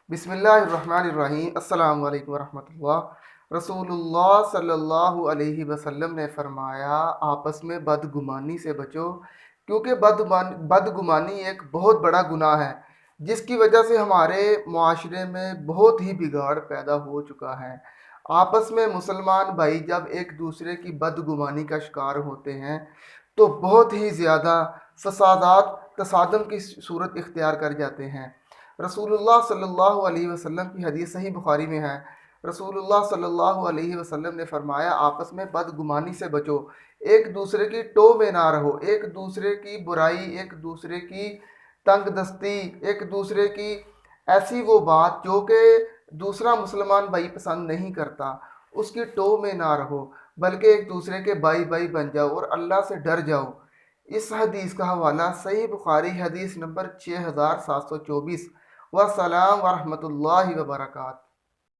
بسم اللہ الرحمن الرحیم۔ السلام علیکم ورحمۃ اللہ۔ رسول اللہ صلی اللہ علیہ وسلم نے فرمایا، آپس میں بدگمانی سے بچو، کیونکہ بدگمانی ایک بہت بڑا گناہ ہے جس کی وجہ سے ہمارے معاشرے میں بہت ہی بگاڑ پیدا ہو چکا ہے۔ آپس میں مسلمان بھائی جب ایک دوسرے کی بدگمانی کا شکار ہوتے ہیں تو بہت ہی زیادہ فسادات تصادم کی صورت اختیار کر جاتے ہیں۔ رسول اللہ صلی اللہ علیہ وسلم کی حدیث صحیح بخاری میں ہے۔ رسول اللہ صلی اللہ علیہ وسلم نے فرمایا، آپس میں بدگمانی سے بچو، ایک دوسرے کی ٹو میں نہ رہو، ایک دوسرے کی برائی، ایک دوسرے کی تنگ دستی، ایک دوسرے کی ایسی وہ بات جو کہ دوسرا مسلمان بھائی پسند نہیں کرتا، اس کی ٹو میں نہ رہو، بلکہ ایک دوسرے کے بھائی بھائی بن جاؤ اور اللہ سے ڈر جاؤ۔ اس حدیث کا حوالہ صحیح بخاری حدیث نمبر 6724۔ والسلام ورحمۃ اللہ وبرکاتہ۔